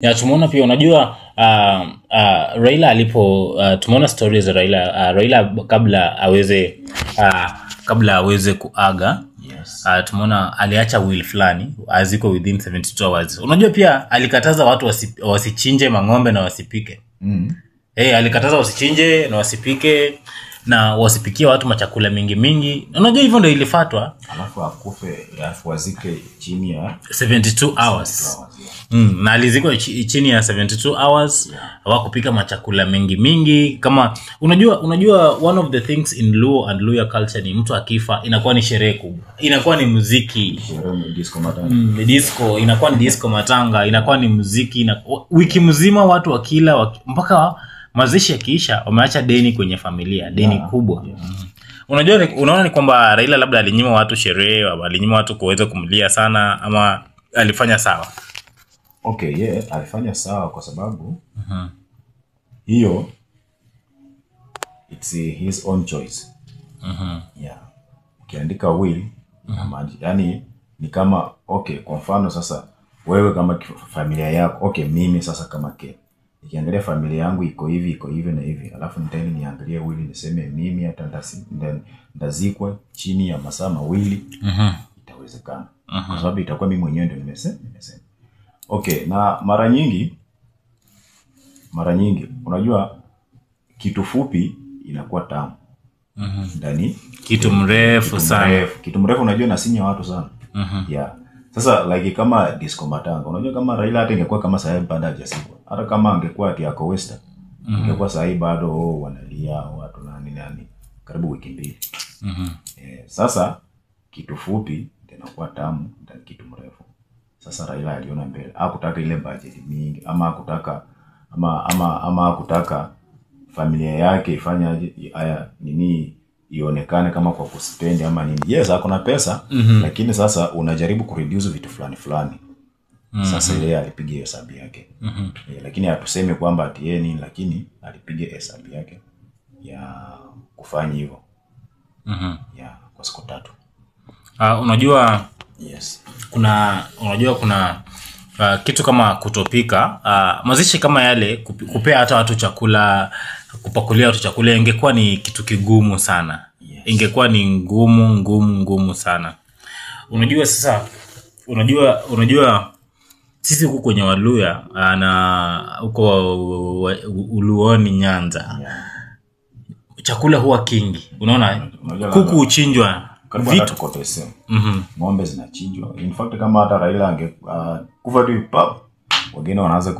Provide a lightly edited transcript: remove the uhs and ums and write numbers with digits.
Ya tumeona pia unajua Raila alipo tumeona stories za Raila kabla aweze kuaga. Yes. Tumeona aliacha will fulani aziko within 72 hours. Unajua pia alikataza watu wasichinje mang'ombe na wasipike. Alikataza wasichinje na wasipike na wasipikie watu machakula mingi. Unajua hivyo ndio ilifuatwa. Alafu akufe wazike chini ya 72 hours. Na alizikwa chini ya 72 hours. Hawakupika machakula mingi kama unajua one of the things in Luo and Luya culture ni mtu akifa inakuwa ni sherehe kubwa. Inakuwa ni muziki, disco matanga. Disco inakuwa ni disco matanga, inakuwa ni muziki wiki mzima watu wakila mpaka mazishi yakiisha wameacha deni kwenye familia, deni kubwa. Unaona ni kwamba Raila labda alinyima watu sherehe, alinyima watu kuweza kumlia sana ama alifanya sawa? Okay, alifanya sawa kwa sababu hiyo it's his own choice. Ukiandika will yani ni kama kwa mfano sasa wewe kama familia yako, mimi sasa kama nikiangalia familia yangu iko hivi na hivi, alafu niangalie will niseme mimi hata ndazikwa chini ya masaa mawili, itawezekana. Kwa sababu itakuwa mimi mwenyewe ndio nimesema. Na mara nyingi unajua kitu fupi inakuwa tamu. Ndani kitu mrefu sana. Kitu mrefu unajua nasinya watu sana. Sasa like kama disco matanga, unajua kama Raila hata ingekuwa kama sahibi bado hajasikwa. Hata kama angekuwa ati yako Western, ingekuwa sahibi bado wanalia watu nani karibu wiki mbili. Sasa kitu fupi inakuwa tamu ndani kitu mrefu. Sasa Raila aliona mbele. Hakutaka ile budget mingi ama hakutaka familia yake ifanye haya ionekane kama kwa kuspend ama nini. Yes, hakuna pesa, lakini sasa unajaribu kureduce vitu fulani. Sasa ile alipiga hesabu yake. Lakini hatuseme kwamba ati yeye nini, lakini alipiga hesabu yake ya kufanya hivyo. Kwa siku 3. Unajua yes. Kuna kitu kama kutopika, mazishi kama yale, kupea hata watu chakula, kupakulia watu chakula ingekuwa ni kitu kigumu sana. Yes. Ingekuwa ni ngumu sana. Unajua sasa unajua sisi huko kwenye Waluya na huko Uluoni Nyanza. Chakula huwa kingi. Unaona kuku uchinjwa vitu kote same. Ng'ombe zinachinjwa. In fact kama hata Raila kufa tu wengine wanaanza